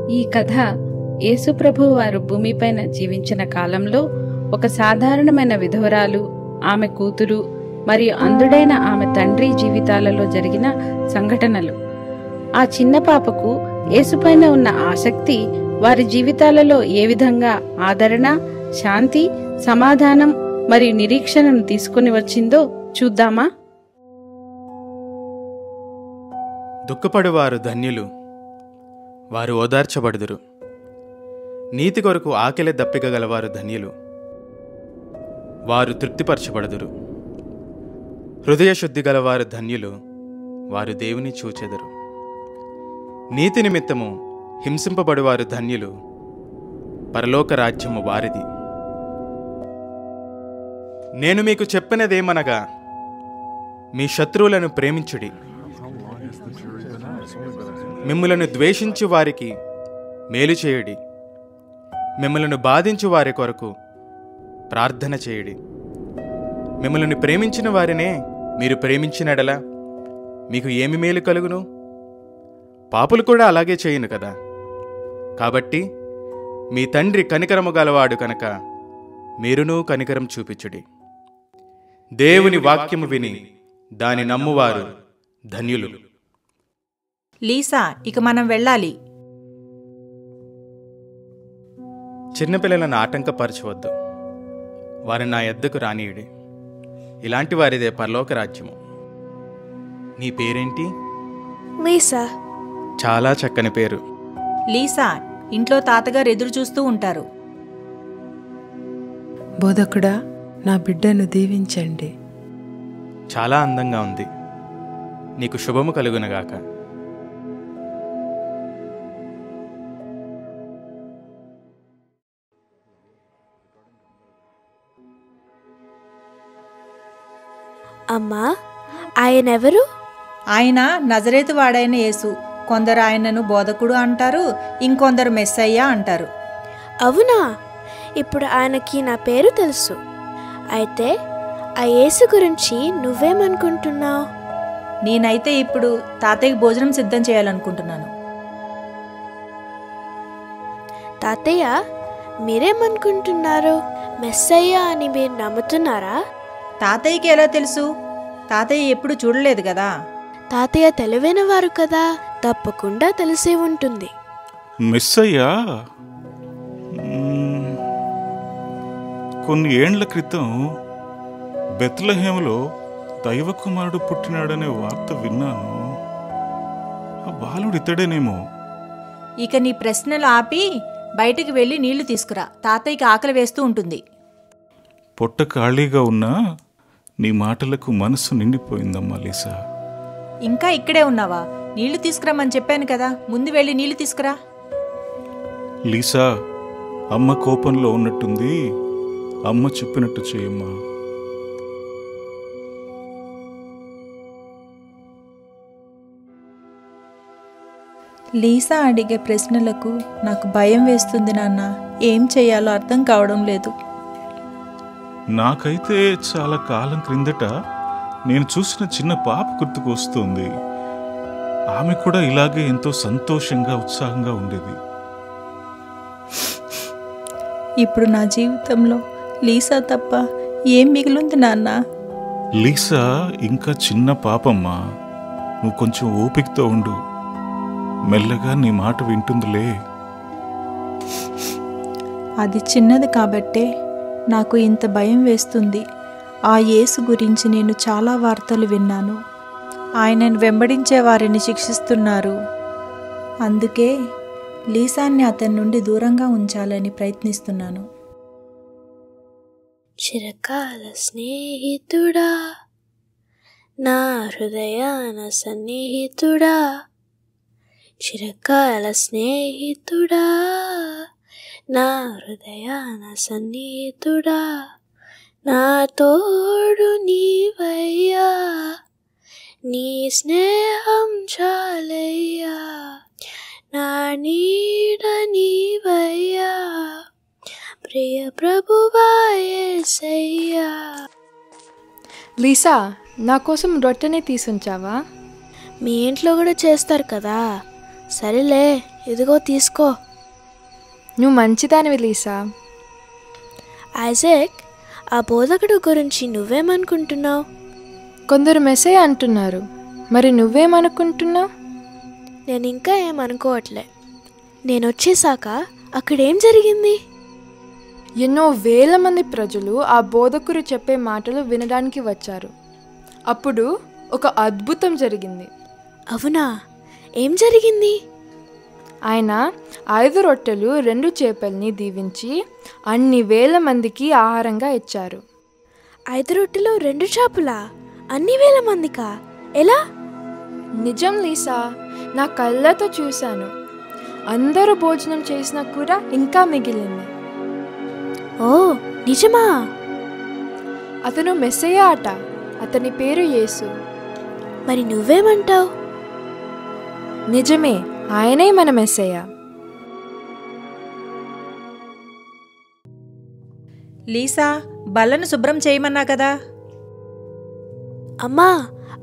ఈ కథ యేసుప్రభువు వారు భూమిపైన జీవించిన కాలంలో ఒక సాధారణమైన విధవరాలు, ఆమె కూతురు మరియు అంధుడైన ఆమె తండ్రి జీవితాలలో జరిగిన సంఘటనలు. ఆ చిన్న పాపకు యేసుపైన ఉన్న ఆసక్తి వారి జీవితాలలో ఏ విధంగా ఆదరణ, శాంతి, సమాధానం మరియు నిరీక్షణను తీసుకుని వచ్చిందో చూద్దామా? దుఃఖపడువారు ధన్యులు, వారు ఓదార్చబడుదురు. నీతి కొరకు ఆకలి దప్పిక గలవారు ధన్యులు, వారు తృప్తిపరచబడుదురు. హృదయ శుద్ధి గలవారు ధన్యులు, వారు దేవుని చూచెదరు. నీతి నిమిత్తము హింసింపబడువారు ధన్యులు, పరలోక రాజ్యము వారిది. నేను మీకు చెప్పినదేమనగా, మీ శత్రువులను ప్రేమించుడి, మిమ్ములను ద్వేషించు వారికి మేలు చేయుడి, మిమ్మలను బాధించు వారి కొరకు ప్రార్థన చేయుడి. మిమ్మల్ని ప్రేమించిన వారినే మీరు ప్రేమించినడలా మీకు ఏమి మేలు కలుగును? పాపులు కూడా అలాగే చేయును కదా. కాబట్టి మీ తండ్రి కనికరము గలవాడు కనుక మీరునూ కనికరం చూపించుడి. దేవుని వాక్యము విని దాని నమ్మువారు ధన్యులు. లీసా, ఇక మనం వెళ్ళాలి. చిన్నపిల్లలను ఆటంకపరచవద్దు, వారిని నా యొద్దకు రానీయుడి. ఇలాంటి వారిదే పరలోక రాజ్యము. నీ పేరేంటి? లీసా. చాలా చక్కని పేరు. లీసా, ఇంట్లో తాతగారు ఎదురు చూస్తూ ఉంటారు. బోధకుడా, నా బిడ్డను దీవించండి. చాలా అందంగా ఉంది. నీకు శుభము కలుగునగాక. అమ్మా, ఆయనెవరు? ఆయన నజరేతు వాడైన యేసు. కొందరు ఆయనను బోధకుడు అంటారు, ఇంకొందరు మెస్సయ్య అంటారు. అవునా? ఇప్పుడు ఆయనకి నా పేరు తెలుసు. అయితే ఆ యేసు గురించి నువ్వేమనుకుంటున్నావు? నేనైతే ఇప్పుడు తాతయ్యకి భోజనం సిద్ధం చేయాలనుకుంటున్నాను. తాతయ్య, మీరేమనుకుంటున్నారు? మెస్సయ్య అని మీరు నమ్ముతున్నారా? తాతయ్యకి ఎలా తెలుసు? తాతయ్య ఎప్పుడు చూడలేదు కదా. తాతయ్య తెలివైన వారు కదా, తప్పకుండా తెలిసే ఉంటుంది. మెస్సయ్యా కొన్ని ఏండ్ల క్రితం బెత్లెహేములో దైవకుమారుడు పుట్టినాడనే వార్త విన్నాను. ఆ బాలుడు ఇతడేనేమో. ఇక నీ ప్రశ్నలు ఆపి బయటికి వెళ్ళి నీళ్లు తీసుకురా. తాతయ్యకి ఆకలి వేస్తూ ఉంటుంది. పొట్ట ఖాళీగా ఉన్నా నీ మాటలకు మనసు నిండిపోయిందమ్మా లీసా. ఇంకా ఇక్కడే ఉన్నావా? నీళ్లు తీసుకురామని చెప్పాను కదా, ముందు వెళ్ళి నీళ్లు తీసుకురా. లీసా, అమ్మ కోపంలో ఉన్నట్టుంది. అమ్మ చెప్పినట్టు చేయమ్మా. లీసా అడిగే ప్రశ్నలకు నాకు భయం వేస్తుంది నాన్న. ఏం చేయాలో అర్థం కావడం లేదు. నాకైతే చాలా కాలం క్రిందట నేను చూసిన చిన్న పాప గుర్తుకు వస్తుంది. ఆమె కూడా ఇలాగే ఎంతో సంతోషంగా, ఉత్సాహంగా ఉండేది. ఇప్పుడు నా జీవితంలో లీసా తప్ప ఏం మిగిలింది నాన్న? లీసా ఇంకా చిన్న పాపమ్మా. నువ్వు కొంచెం ఓపికతో ఉండు. మెల్లగా నీ మాట వింటుందిలే. అది చిన్నది కాబట్టే నాకు ఇంత భయం వేస్తుంది. ఆ యేసు గురించి నేను చాలా వార్తలు విన్నాను. ఆయనను వెంబడించే వారిని శిక్షిస్తున్నారు. అందుకే లీసాన్ని అతని నుండి దూరంగా ఉంచాలని ప్రయత్నిస్తున్నాను. చిరకాల స్నేహితుడా, నా హృదయాన సన్నిహితుడా, చిరకాల స్నేహితుడా, నా హృదయాన సన్నిహితుడా, నా తోడు నీవయ్యా, నీ స్నేహం చాలయ్యా, నా నీడ నీవయ్యా, ప్రియ ప్రభువా యేసయ్యా. లీసా, నా కోసం రొట్టెని తీసుంచావా? మీ ఇంట్లో కూడా చేస్తారు కదా, సరేలే, ఇదిగో తీసుకో. నువ్వు మంచిదానివి లీసా. ఐజాక్, ఆ బోధకుడు గురించి నువ్వేమనుకుంటున్నావు? కొందరు మెస్సయ్య అంటున్నారు, మరి నువ్వేమనుకుంటున్నావు? నేను ఇంకా ఏమనుకోవట్లే. నేను వచ్చేసాక అక్కడేం జరిగింది? ఎన్నో వేల మంది ప్రజలు ఆ బోధకుడు చెప్పే మాటలు వినడానికి వచ్చారు. అప్పుడు ఒక అద్భుతం జరిగింది. అవునా? ఏం జరిగింది? ఆయన 5 రొట్టెలు 2 చేపల్ని దీవించి అన్ని వేల మందికి ఆహారంగా ఇచ్చారు. 5 రొట్టెలు 2 చేపలా? అన్ని వేల మందికా? ఎలా? నిజం లీసా, నా కళ్ళతో చూశాను. అందరూ భోజనం చేసిన కూర ఇంకా మిగిలింది. ఓ, నిజమా? అతను మెస్సయ్య అట. అతని పేరు యేసు. మరి నువ్వేమంటావు? నిజమే, ఆయనే మన మెస్సయ్య. లీసా, బల్లను శుభ్రం చేయమన్నా కదా. అమ్మా,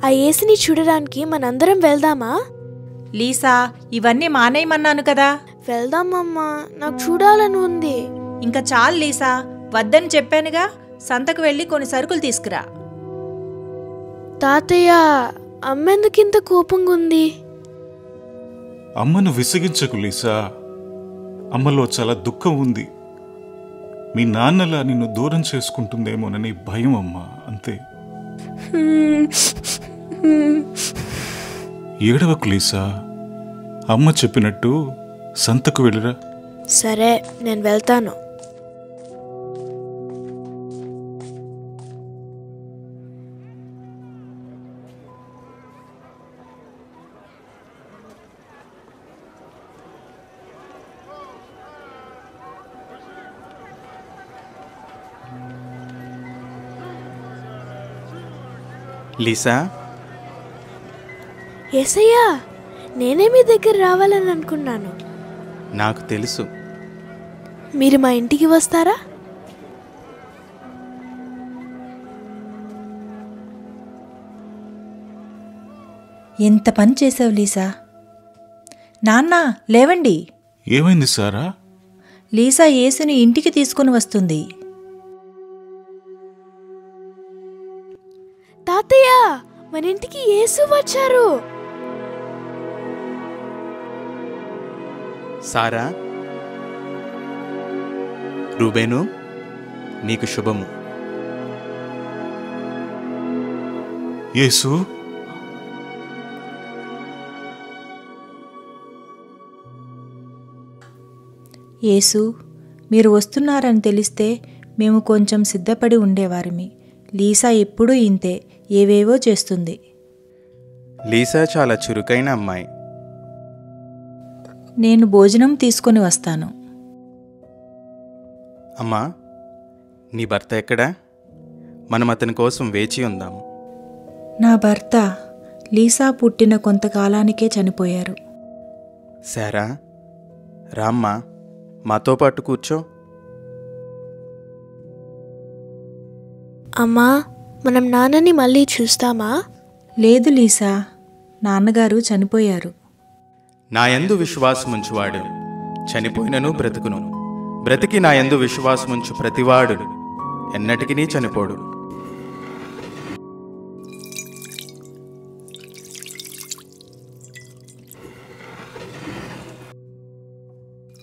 ఆ యేసుని చూడడానికి మనందరం వెళ్దామా? లీసా, ఇవన్నీ మానేయమన్నాను కదా. వెళ్దామమ్మా, నాకు చూడాలని ఉంది. ఇంకా చాలు లీసా, వద్దని చెప్పానుగా. సంతకు వెళ్ళి కొన్ని సరుకులు తీసుకురా. తాతయ్య, అమ్మెందుకింత కోపంగా ఉంది? అమ్మను విసిగించకు లీసా. అమ్మలో చాలా దుఃఖం ఉంది. మీ నాన్నలా నిన్ను దూరం చేసుకుంటుందేమోనని భయం అమ్మా, అంతే. ఏడవకు లీసా. అమ్మ చెప్పినట్టు సంతకు వెళ్ళిరా. సరే, నేను వెళ్తాను. లీసా, యేసయ్యా, నేనే మీ దగ్గర రావాలని అనుకున్నాను. నాకు తెలుసు. మీరు మా ఇంటికి వస్తారా? ఎంత పని చేసావు లీసా. నాన్న, లేవండి. ఏమైంది సారా? లీసా యేసుని ఇంటికి తీసుకుని వస్తుంది. తాతయ్య, మన ఇంటికి యేసు వచ్చారు. సారా, రూబేను, నీకు శుభము. యేసు, యేసు, మీరు వస్తున్నారని తెలిస్తే మేము కొంచెం సిద్ధపడి ఉండేవారిమి. లీసా ఎప్పుడూ ఇంతే, ఏవేవో చేస్తుంది. లీసా చాలా చురుకైన అమ్మాయి. నేను భోజనం తీసుకొని వస్తాను. అమ్మా, నీ భర్త ఎక్కడా? మనం అతని కోసం వేచి ఉందాము. నా భర్త లీసా పుట్టిన కొంతకాలానికే చనిపోయారు. సారా, రామ్మా, మాతో పాటు కూర్చో. అమ్మా, మనం నాన్నని మళ్ళీ చూస్తామా? లేదు లీసా, నాన్నగారు చనిపోయారు. నా యందు విశ్వాసముంచువాడు చనిపోయినను బ్రతుకును, బ్రతికి నా యందు విశ్వాసముంచు ప్రతివాడు ఎన్నటికీ చనిపోడు.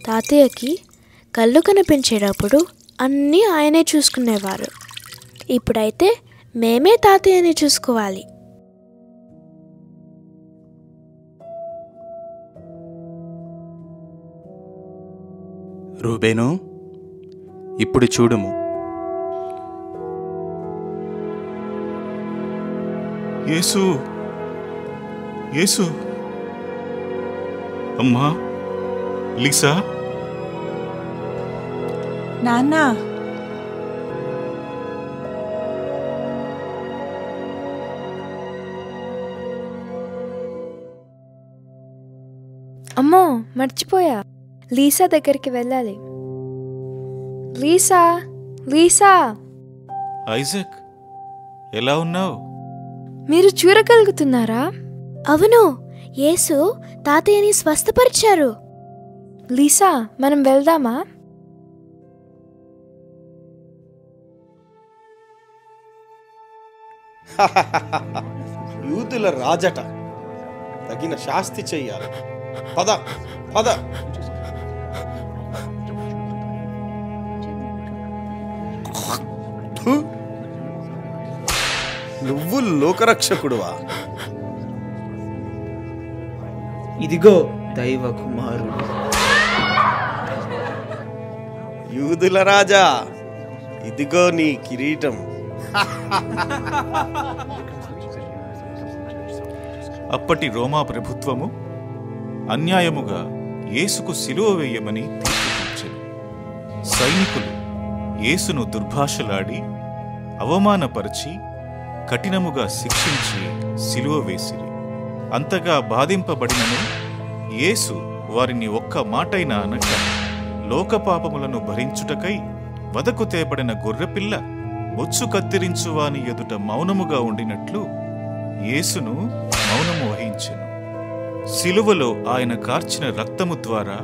తాతయ్యకి కళ్ళు కనిపించేటప్పుడు అన్నీ ఆయనే చూసుకునేవారు. ఇప్పుడైతే మేమే తాతయ్యని చూసుకోవాలి. రూబేను, ఇప్పుడు చూడుము. యేసు, యేసు. అమ్మా, లీసా. నాన్న, అమ్మో, మర్చిపోయా. లీసా దగ్గరికి వెళ్ళాలి. Lisa, Lisa. ఐజాక్, ఎలా ఉన్నావు? మీరు చూడగలుగుతున్నారా? అవును, యేసు తాతయ్యని స్వస్థపరిచారు. లీసా, మనం వెళ్దామా? యూదుల రాజట, తగిన శాస్తి చెయ్యాలి. పద పద. నువ్వు లోకరక్షకుడువా? ఇదిగో దైవ కుమారుడు. యూదుల రాజా, ఇదిగో నీ కిరీటం. అప్పటి రోమా ప్రభుత్వము అన్యాయముగా యేసుకు సిలువ వేయమని తీర్పునిచ్చెను. సైనికులు యేసును దుర్భాషలాడి అవమానపరిచి కఠినముగా శిక్షించి సిలువ వేసిరి. అంతగా బాధింపబడినను యేసు వారిని ఒక్క మాటైనా అనక, లోకపాపములను భరించుటకై వదకు తేబడిన గొర్రెపిల్ల బొచ్చు కత్తిరించువాని ఎదుట మౌనముగా ఉండినట్లు యేసును మౌనము వహించెను. సిలువలో ఆయన కార్చిన రక్తము ద్వారా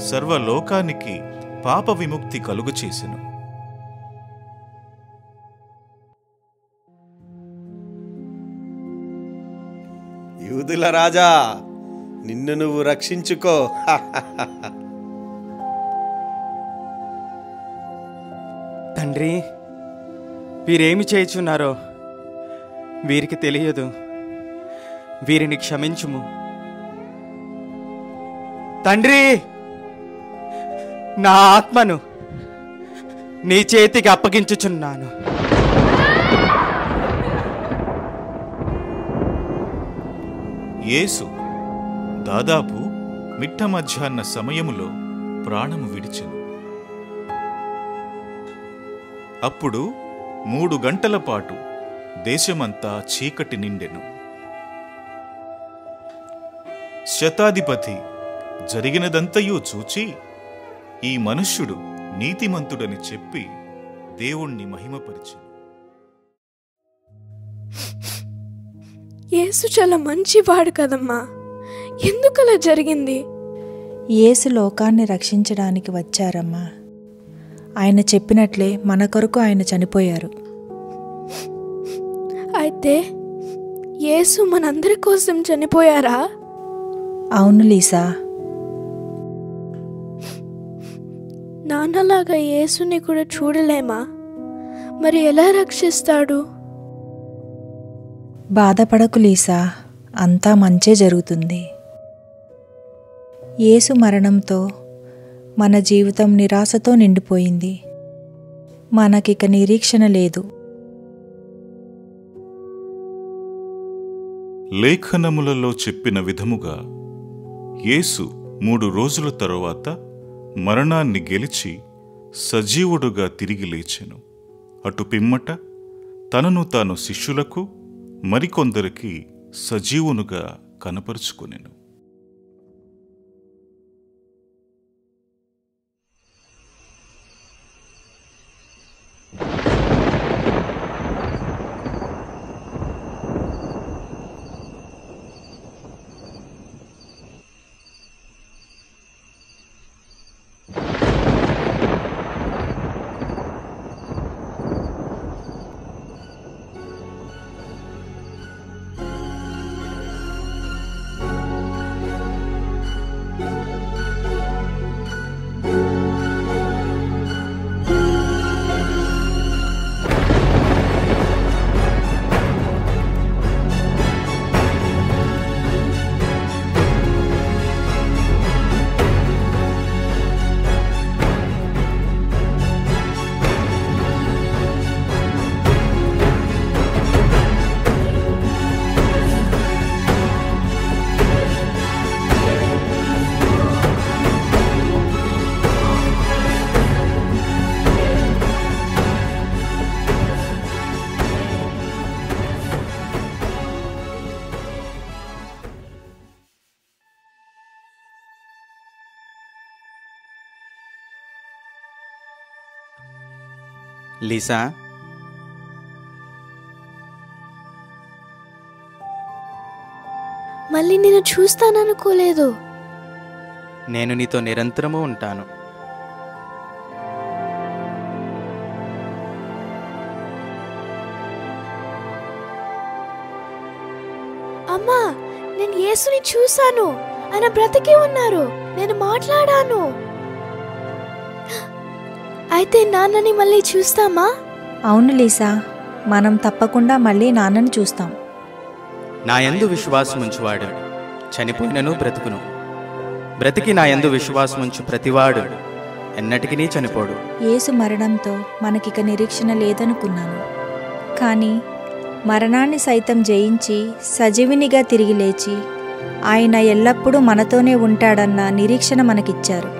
సర్వలోకానికి పాప విముక్తి కలుగచేసెను. యూదుల రాజా, నిన్ను నువ్వు రక్షించుకో. తండ్రి, వీరేమి చేయుచున్నారో వీరికి తెలియదు. వీరిని క్షమించుము. తండ్రి, నా ఆత్మను నీ చేతికి అప్పగించుచున్నాను. యేసు దాదాపు మిట్ట మధ్యాహ్న సమయములో ప్రాణము విడిచెను. అప్పుడు 3 గంటల పాటు దేశమంతా చీకటి నిండెను. శతాధిపతి జరిగినదంతయూ చూచి, ఈ మనుష్యుడు నీతిమంతుడని చెప్పి దేవుణ్ణి మహిమపరిచెను. యేసు చాలా మంచివాడు కదమ్మా, ఎందుకలా జరిగింది? యేసు లోకాన్ని రక్షించడానికి వచ్చారమ్మా. ఆయన చెప్పినట్లే మన కొరకు ఆయన చనిపోయారు. అయితే యేసు మనందరి కోసం చనిపోయారా? అవును లీసా. నాన్నలాగా యేసుని కూడా చూడలేమా? మరి ఎలా రక్షిస్తాడు? బాధపడకు లీసా, అంతా మంచే జరుగుతుంది. యేసు మరణంతో మన జీవితం నిరాశతో నిండిపోయింది. మనకిక నిరీక్షణ లేదు. లేఖనములలో చెప్పిన విధముగా యేసు 3 రోజుల తరువాత మరణాన్ని గెలిచి సజీవుడుగా తిరిగి లేచెను. అటు పిమ్మట తనను తాను శిష్యులకు మరికొందరికి సజీవునుగా కనపరుచుకొనెను. లీసా, మళ్ళీ నేను చూస్తాననుకోలేదు. నేను నీతో నిరంతరము ఉంటాను. అమ్మా, నేను యేసుని చూశాను. ఆయన బ్రతికి ఉన్నారు. నేను మాట్లాడాను. అయితే నాన్నని మళ్ళీ చూస్తామా? అవును లీసా, మనం తప్పకుండా మళ్ళీ నాన్నని చూస్తాం. నా యందు విశ్వాసముంచువాడు చనిపోయినను బ్రతుకును, బ్రతికి నా యందు విశ్వాసముంచు ప్రతివాడు ఎన్నటికీ చనిపోడు. యేసు మరణంతో మనకిక నిరీక్షణ లేదనుకున్నాను, కానీ మరణాన్ని సైతం జయించి సజీవినిగా తిరిగి లేచి ఆయన ఎల్లప్పుడూ మనతోనే ఉంటాడన్న నిరీక్షణ మనకిచ్చారు.